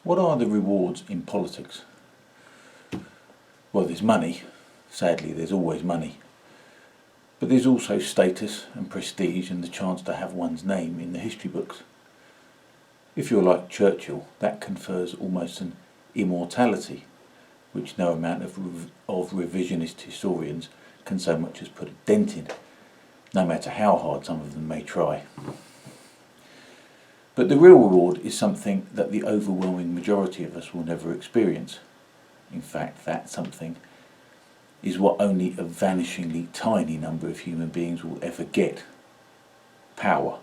What are the rewards in politics? Well, there's money. Sadly, there's always money. But there's also status and prestige and the chance to have one's name in the history books. If you're like Churchill, that confers almost an immortality, which no amount of revisionist historians can so much as put a dent in, no matter how hard some of them may try. But the real reward is something that the overwhelming majority of us will never experience. In fact, that something is what only a vanishingly tiny number of human beings will ever get. Power.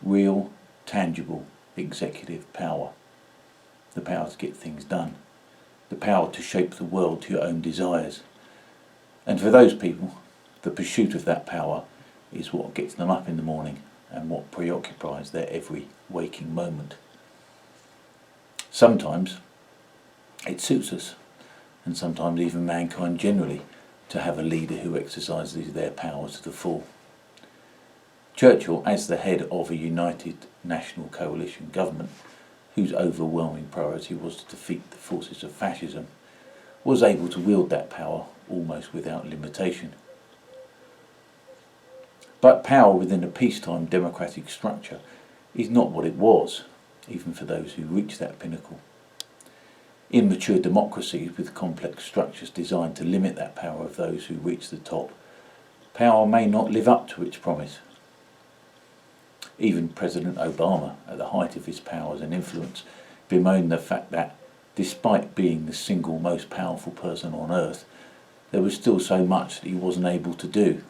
Real, tangible, executive power. The power to get things done. The power to shape the world to your own desires. And for those people, the pursuit of that power is what gets them up in the morning and what preoccupies their every waking moment. Sometimes it suits us, and sometimes even mankind generally, to have a leader who exercises their powers to the full. Churchill, as the head of a united national coalition government, whose overwhelming priority was to defeat the forces of fascism, was able to wield that power almost without limitation. But power within a peacetime democratic structure is not what it was, even for those who reach that pinnacle. In mature democracies with complex structures designed to limit that power of those who reach the top, power may not live up to its promise. Even President Obama, at the height of his powers and influence, bemoaned the fact that, despite being the single most powerful person on earth, there was still so much that he wasn't able to do.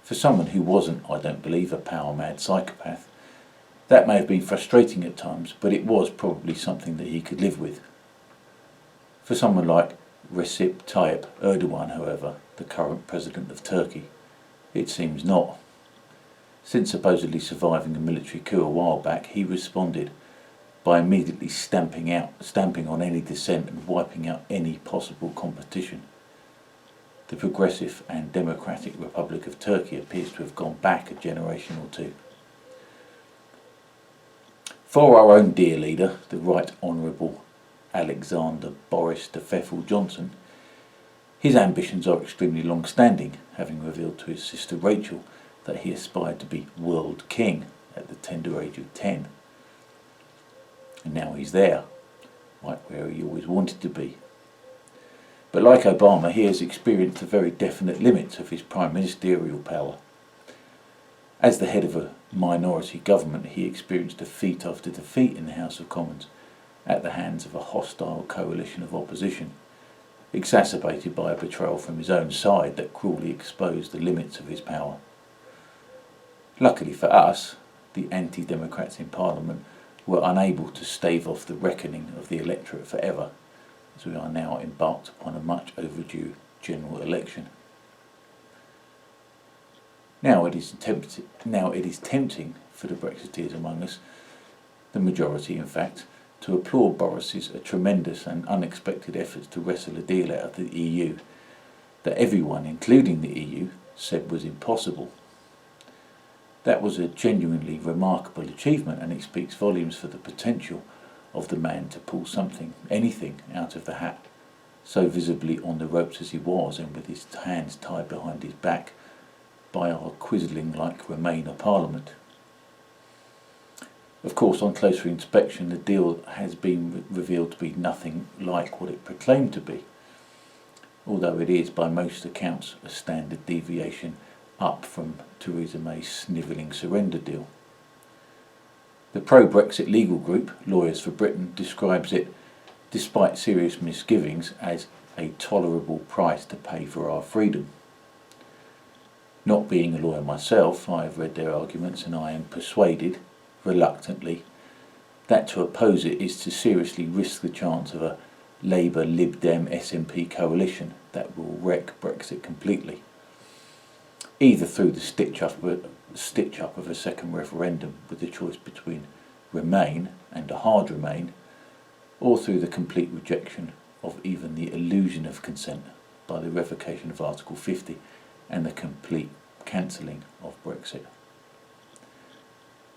For someone who wasn't, I don't believe, a power-mad psychopath, that may have been frustrating at times, but it was probably something that he could live with. For someone like Recep Tayyip Erdogan, however, the current president of Turkey, it seems not. Since supposedly surviving a military coup a while back, he responded by immediately stamping on any dissent and wiping out any possible competition. The progressive and democratic Republic of Turkey appears to have gone back a generation or two. For our own dear leader, the Right Honourable Alexander Boris de Pfeffel Johnson, his ambitions are extremely long-standing, having revealed to his sister Rachel that he aspired to be world king at the tender age of 10. And now he's there, right where he always wanted to be. But like Obama, he has experienced the very definite limits of his prime ministerial power. As the head of a minority government, he experienced defeat after defeat in the House of Commons at the hands of a hostile coalition of opposition, exacerbated by a betrayal from his own side that cruelly exposed the limits of his power. Luckily for us, the anti-democrats in Parliament were unable to stave off the reckoning of the electorate forever, as we are now embarked upon a much overdue general election. Now it is tempting for the Brexiteers among us, the majority in fact, to applaud Boris's tremendous and unexpected efforts to wrestle a deal out of the EU that everyone, including the EU, said was impossible. That was a genuinely remarkable achievement, and it speaks volumes for the potential of the man to pull anything out of the hat, so visibly on the ropes as he was, and with his hands tied behind his back by our quizzling-like Remainer Parliament. Of course, on closer inspection, the deal has been revealed to be nothing like what it proclaimed to be, although it is, by most accounts, a standard deviation up from Theresa May's snivelling surrender deal. The pro-Brexit legal group, Lawyers for Britain, describes it, despite serious misgivings, as a tolerable price to pay for our freedom. Not being a lawyer myself, I have read their arguments and I am persuaded, reluctantly, that to oppose it is to seriously risk the chance of a Labour, Lib Dem, SNP coalition that will wreck Brexit completely, either through the stitch-up of a second referendum with the choice between Remain and a hard Remain, or through the complete rejection of even the illusion of consent by the revocation of Article 50 and the complete cancelling of Brexit.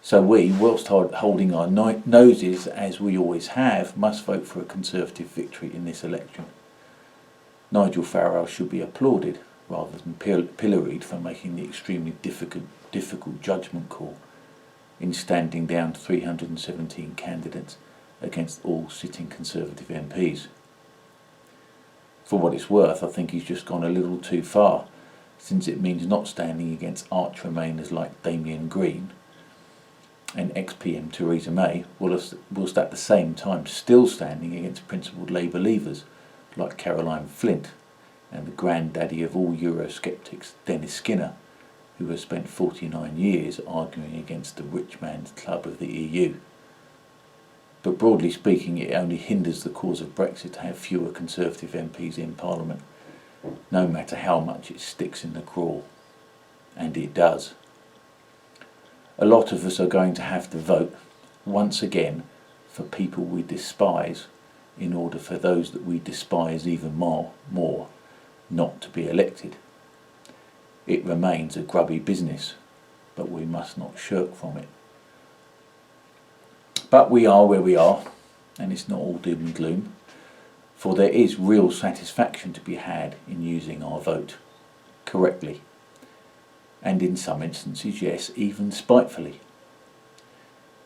So we, whilst holding our noses as we always have, must vote for a Conservative victory in this election. Nigel Farage should be applauded rather than pilloried for making the extremely difficult judgment call in standing down 317 candidates against all sitting Conservative MPs. For what it's worth, I think he's just gone a little too far, since it means not standing against arch Remainers like Damien Green and ex-PM Theresa May, whilst at the same time still standing against principled Labour leavers like Caroline Flint and the granddaddy of all Eurosceptics, Dennis Skinner, who has spent 49 years arguing against the rich man's club of the EU. But broadly speaking, it only hinders the cause of Brexit to have fewer Conservative MPs in Parliament, no matter how much it sticks in the craw. And it does. A lot of us are going to have to vote, once again, for people we despise, in order for those that we despise even more not to be elected. It remains a grubby business, but we must not shirk from it. But we are where we are, and it's not all doom and gloom, for there is real satisfaction to be had in using our vote correctly, and in some instances, yes, even spitefully.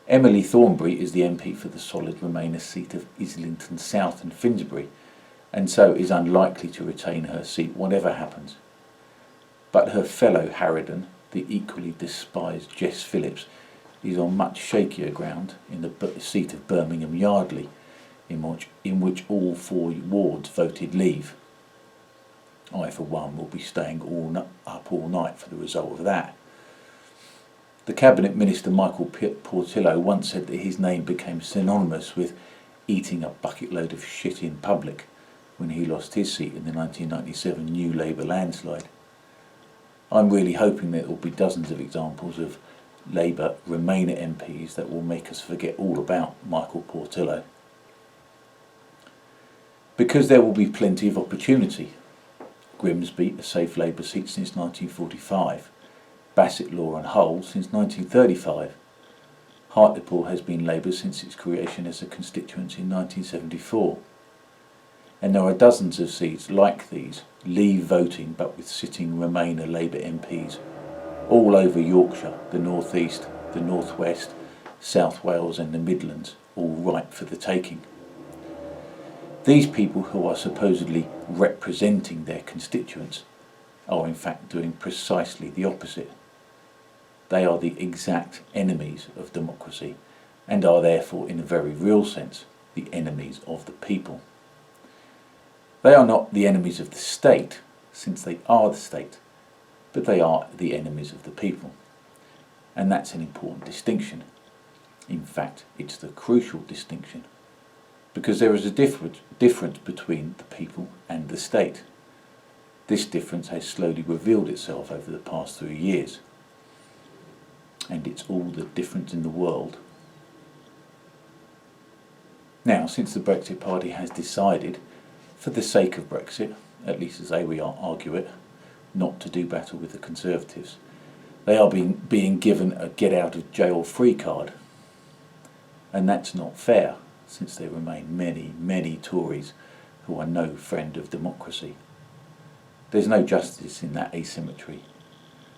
Emily Thornberry is the MP for the solid Remainer seat of Islington South and Finsbury, and so is unlikely to retain her seat whatever happens. But her fellow Harridan, the equally despised Jess Phillips, is on much shakier ground in the seat of Birmingham Yardley, in which all 4 wards voted Leave. I, for one, will be staying up all night for the result of that. The Cabinet Minister Michael Portillo once said that his name became synonymous with eating a bucket load of shit in public when he lost his seat in the 1997 New Labour landslide. I'm really hoping there will be dozens of examples of Labour Remainer MPs that will make us forget all about Michael Portillo. Because there will be plenty of opportunity. Grimsby, a safe Labour seat since 1945. Bassett Law and Hull since 1935. Hartlepool has been Labour since its creation as a constituency in 1974. And there are dozens of seats like these, Leave voting but with sitting Remainer Labour MPs, all over Yorkshire, the North East, the North West, South Wales and the Midlands, all ripe for the taking. These people who are supposedly representing their constituents are in fact doing precisely the opposite. They are the exact enemies of democracy and are therefore, in a very real sense, the enemies of the people. They are not the enemies of the state, since they are the state, but they are the enemies of the people. And that's an important distinction. In fact, it's the crucial distinction, because there is a difference between the people and the state. This difference has slowly revealed itself over the past 3 years, and it's all the difference in the world. Now, since the Brexit Party has decided, for the sake of Brexit, at least as we argue it, not to do battle with the Conservatives, they are being given a get-out-of-jail-free card. And that's not fair, since there remain many Tories who are no friend of democracy. There's no justice in that asymmetry.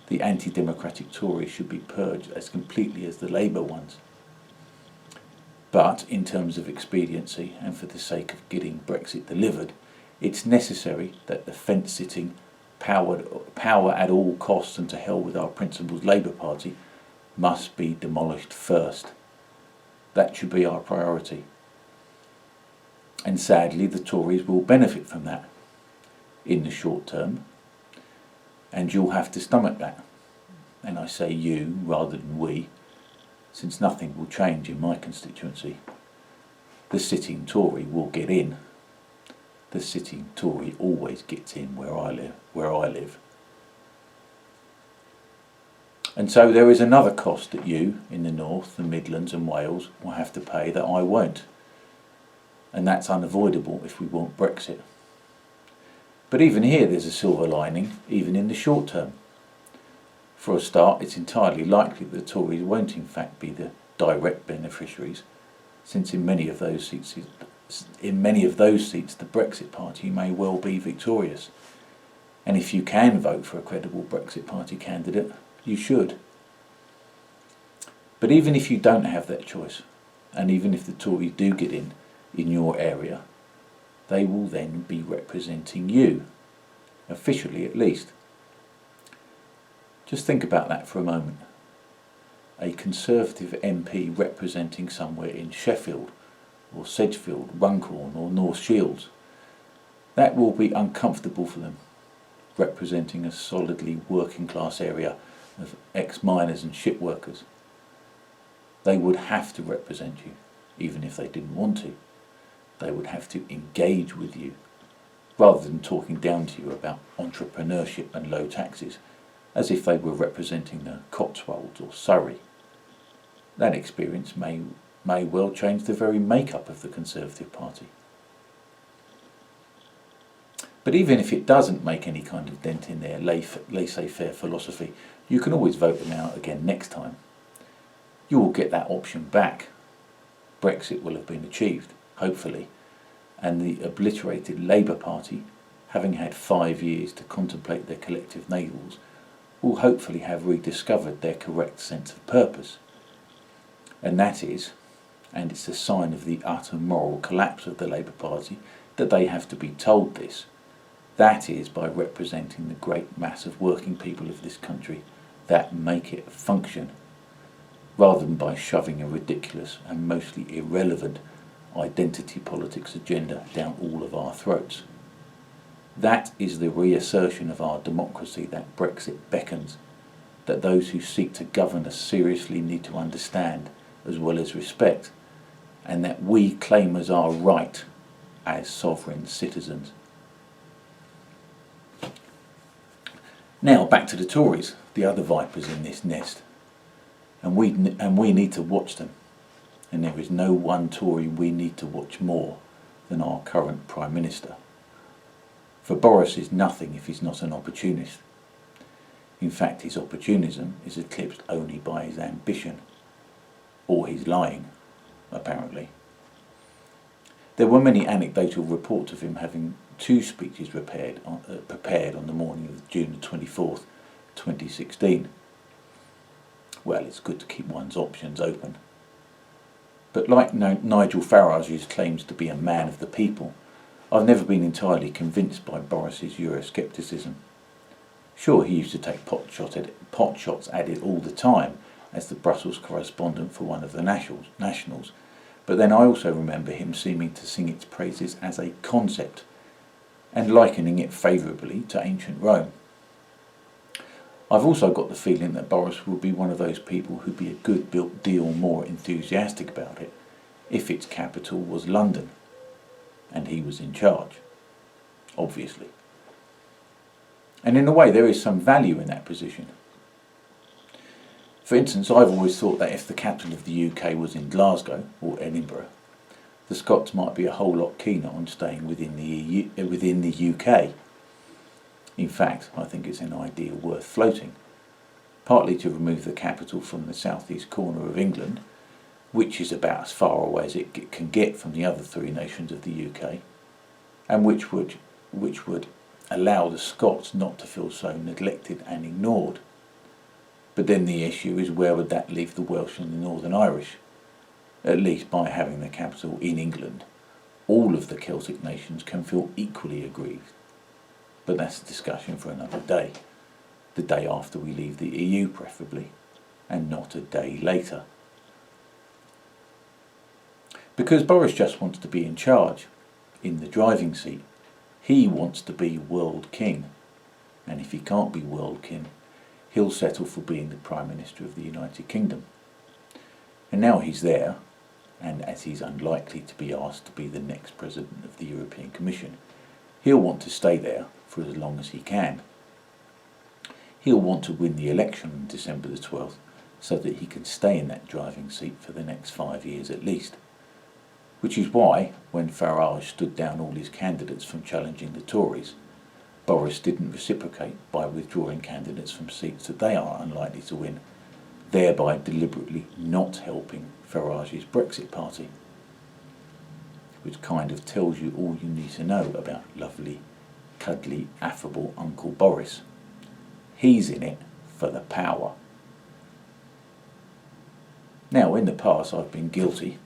The anti-democratic Tories should be purged as completely as the Labour ones. But in terms of expediency and for the sake of getting Brexit delivered, it's necessary that the fence-sitting, power at all costs and to hell with our principles Labour Party must be demolished first. That should be our priority. And sadly, the Tories will benefit from that in the short term, and you'll have to stomach that. And I say you rather than we, since nothing will change in my constituency. The sitting Tory will get in. The sitting Tory always gets in where I live. And so there is another cost that you, in the North, the Midlands and Wales, will have to pay that I won't. And that's unavoidable if we want Brexit. But even here there's a silver lining, even in the short term. For a start, it's entirely likely that the Tories won't in fact be the direct beneficiaries, since in many of those seats the Brexit Party may well be victorious. And if you can vote for a credible Brexit Party candidate, you should. But even if you don't have that choice, and even if the Tories do get in your area, they will then be representing you, officially at least. Just think about that for a moment. A Conservative MP representing somewhere in Sheffield, or Sedgefield, Runcorn or North Shields. That will be uncomfortable for them, representing a solidly working class area of ex-miners and ship workers. They would have to represent you, even if they didn't want to. They would have to engage with you, rather than talking down to you about entrepreneurship and low taxes, as if they were representing the Cotswolds or Surrey. That experience may well change the very makeup of the Conservative Party. But even if it doesn't make any kind of dent in their laissez-faire philosophy, you can always vote them out again next time. You will get that option back. Brexit will have been achieved, hopefully, and the obliterated Labour Party, having had 5 years to contemplate their collective navels, will hopefully have rediscovered their correct sense of purpose. And that is, and it's a sign of the utter moral collapse of the Labour Party that they have to be told this, that is by representing the great mass of working people of this country that make it function, rather than by shoving a ridiculous and mostly irrelevant identity politics agenda down all of our throats. That is the reassertion of our democracy that Brexit beckons, that those who seek to govern us seriously need to understand as well as respect, and that we claim as our right as sovereign citizens. Now back to the Tories, the other vipers in this nest. And we need to watch them. And there is no one Tory we need to watch more than our current Prime Minister. For Boris is nothing if he's not an opportunist. In fact, his opportunism is eclipsed only by his ambition. Or his lying, apparently. There were many anecdotal reports of him having 2 speeches prepared on the morning of June the 24th, 2016. Well, it's good to keep one's options open. But like Nigel Farage's claims to be a man of the people, I've never been entirely convinced by Boris's Euroscepticism. Sure, he used to take pot shots at it all the time as the Brussels correspondent for one of the nationals, but then I also remember him seeming to sing its praises as a concept, and likening it favourably to ancient Rome. I've also got the feeling that Boris would be one of those people who'd be a good deal more enthusiastic about it if its capital was London, and he was in charge, obviously. And in a way there is some value in that position. For instance, I've always thought that if the capital of the UK was in Glasgow or Edinburgh, the Scots might be a whole lot keener on staying within the UK. In fact, I think it's an idea worth floating, partly to remove the capital from the southeast corner of England, which is about as far away as it can get from the other 3 nations of the UK, and which would allow the Scots not to feel so neglected and ignored. But then the issue is, where would that leave the Welsh and the Northern Irish? At least by having the capital in England, all of the Celtic nations can feel equally aggrieved. But that's a discussion for another day. The day after we leave the EU, preferably, and not a day later. Because Boris just wants to be in charge, in the driving seat. He wants to be world king. And if he can't be world king, he'll settle for being the Prime Minister of the United Kingdom. And now he's there, and as he's unlikely to be asked to be the next President of the European Commission, he'll want to stay there for as long as he can. He'll want to win the election on December the 12th so that he can stay in that driving seat for the next 5 years at least. Which is why, when Farage stood down all his candidates from challenging the Tories, Boris didn't reciprocate by withdrawing candidates from seats that they are unlikely to win, thereby deliberately not helping Farage's Brexit party, which kind of tells you all you need to know about lovely, cuddly, affable Uncle Boris. He's in it for the power. Now, in the past I've been guilty,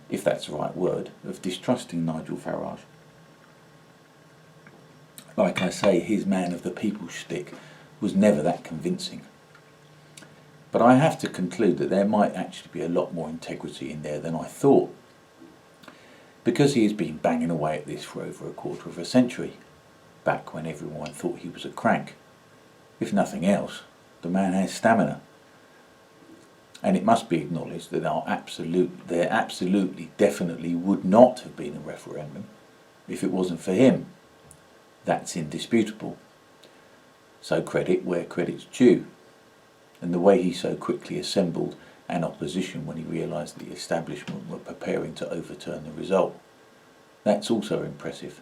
if that's the right word, of distrusting Nigel Farage. Like I say, his man of the people shtick was never that convincing. But I have to conclude that there might actually be a lot more integrity in there than I thought, because he has been banging away at this for over a quarter of a century, back when everyone thought he was a crank. If nothing else, the man has stamina. And it must be acknowledged that there absolutely, definitely would not have been a referendum if it wasn't for him. That's indisputable. So credit where credit's due. And the way he so quickly assembled an opposition when he realised the establishment were preparing to overturn the result, that's also impressive.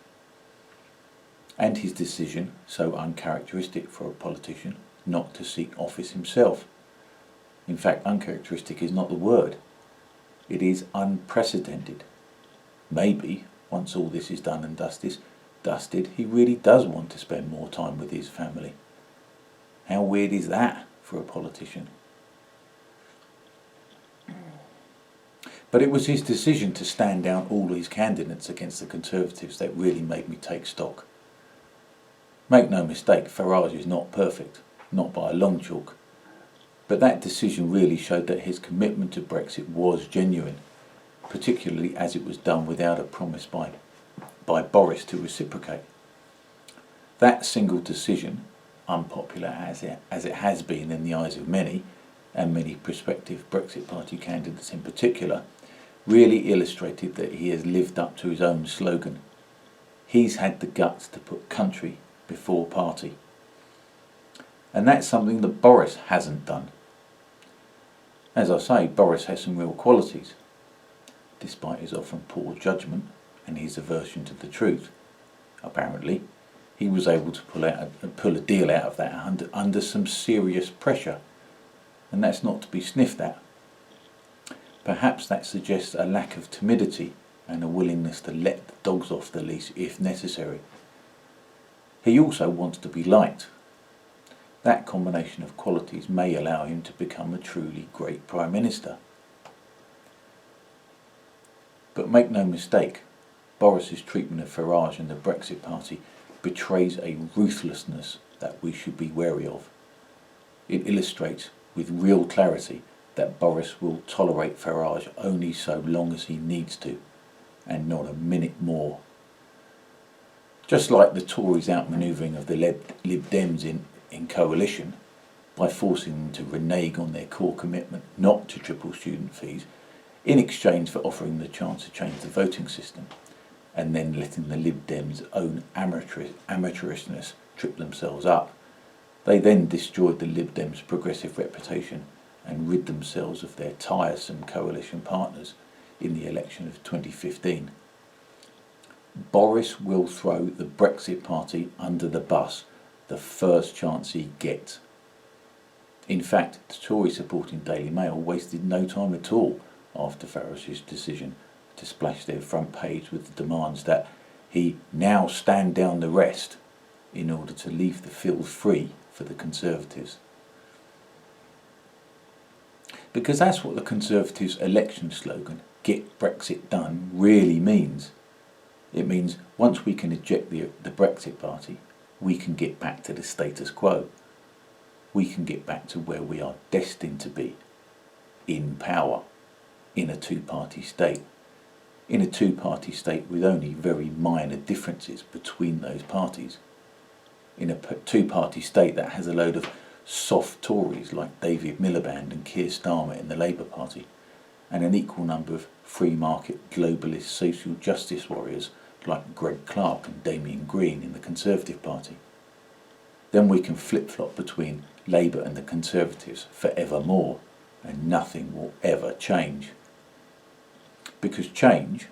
And his decision, so uncharacteristic for a politician, not to seek office himself. In fact, uncharacteristic is not the word. It is unprecedented. Maybe, once all this is done and dusted, he really does want to spend more time with his family. How weird is that for a politician? But it was his decision to stand down all his candidates against the Conservatives that really made me take stock. Make no mistake, Farage is not perfect, not by a long chalk. But that decision really showed that his commitment to Brexit was genuine, particularly as it was done without a promise by Boris to reciprocate. That single decision, unpopular as it has been in the eyes of many, and many prospective Brexit Party candidates in particular, really illustrated that he has lived up to his own slogan. He's had the guts to put country before party. And that's something that Boris hasn't done. As I say, Boris has some real qualities, despite his often poor judgment and his aversion to the truth. Apparently, he was able to pull a deal out of that under some serious pressure, and that's not to be sniffed at. Perhaps that suggests a lack of timidity and a willingness to let the dogs off the leash if necessary. He also wants to be liked. That combination of qualities may allow him to become a truly great Prime Minister. But make no mistake, Boris's treatment of Farage and the Brexit Party betrays a ruthlessness that we should be wary of. It illustrates with real clarity that Boris will tolerate Farage only so long as he needs to, and not a minute more. Just like the Tories outmanoeuvring of the Lib Dems in coalition, by forcing them to renege on their core commitment not to triple student fees, in exchange for offering the chance to change the voting system, and then letting the Lib Dems' own amateurishness trip themselves up. They then destroyed the Lib Dems' progressive reputation and rid themselves of their tiresome coalition partners in the election of 2015. Boris will throw the Brexit Party under the bus the first chance he gets. In fact, the Tory supporting Daily Mail wasted no time at all after Farage's decision to splash their front page with the demands that he now stand down the rest in order to leave the field free for the Conservatives. Because that's what the Conservatives' election slogan, "Get Brexit Done," really means. It means once we can eject the Brexit Party, we can get back to the status quo. We can get back to where we are destined to be, in power, in a two-party state. In a two-party state with only very minor differences between those parties. In a two-party state that has a load of soft Tories like David Miliband and Keir Starmer in the Labour Party, and an equal number of free-market globalist social justice warriors like Greg Clark and Damien Green in the Conservative Party. Then we can flip-flop between Labour and the Conservatives forevermore, and nothing will ever change. Because change,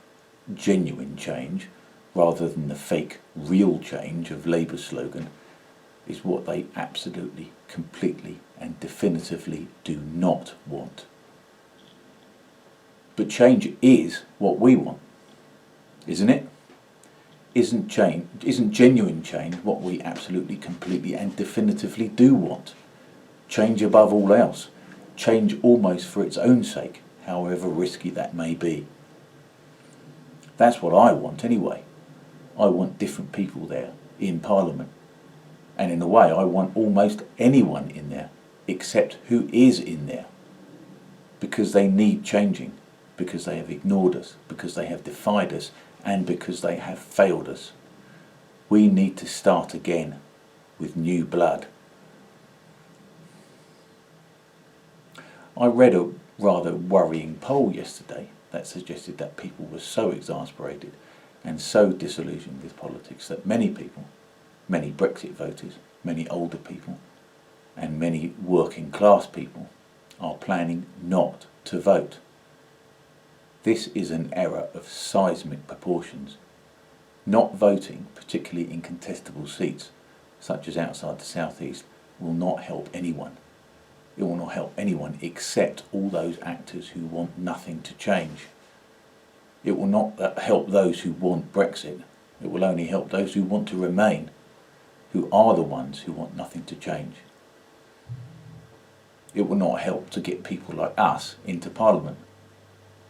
genuine change, rather than the fake real change of Labour's slogan, is what they absolutely, completely and definitively do not want. But change is what we want, isn't it? Isn't genuine change what we absolutely, completely and definitively do want? Change above all else. Change almost for its own sake, however risky that may be. That's what I want anyway. I want different people there in Parliament. And in a way, I want almost anyone in there, except who is in there. Because they need changing, because they have ignored us, because they have defied us, and because they have failed us. We need to start again with new blood. I read a rather worrying poll yesterday that suggested that people were so exasperated and so disillusioned with politics that many people, many Brexit voters, many older people, and many working class people are planning not to vote. This is an error of seismic proportions. Not voting, particularly in contestable seats, such as outside the southeast, will not help anyone. It will not help anyone except all those actors who want nothing to change. It will not help those who want Brexit. It will only help those who want to remain, who are the ones who want nothing to change. It will not help to get people like us into Parliament.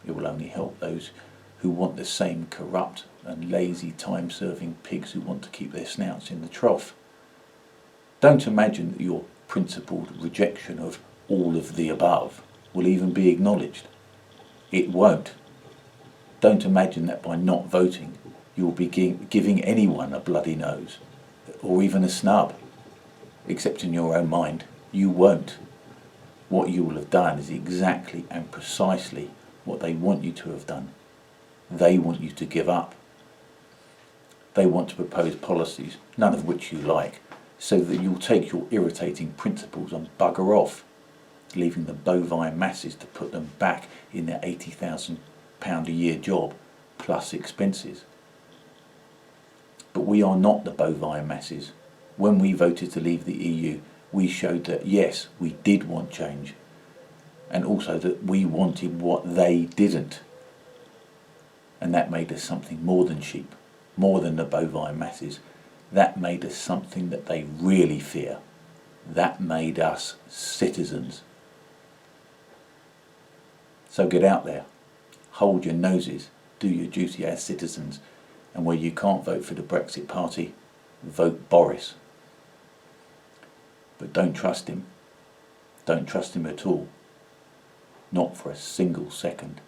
It will only help those who want the same corrupt and lazy time-serving pigs who want to keep their snouts in the trough. Don't imagine that your principled rejection of all of the above will even be acknowledged. It won't. Don't imagine that by not voting you will be giving anyone a bloody nose, or even a snub. Except in your own mind, you won't. What you will have done is exactly and precisely what they want you to have done. They want you to give up. They want to propose policies, none of which you like, so that you'll take your irritating principles and bugger off, leaving the bovine masses to put them back in their £80,000 a year job, plus expenses. But we are not the bovine masses. When we voted to leave the EU, we showed that yes, we did want change, and also that we wanted what they didn't. And that made us something more than sheep, more than the bovine masses. That made us something that they really fear. That made us citizens. So get out there, hold your noses, do your duty as citizens, and where you can't vote for the Brexit Party, vote Boris. But don't trust him. Don't trust him at all. Not for a single second.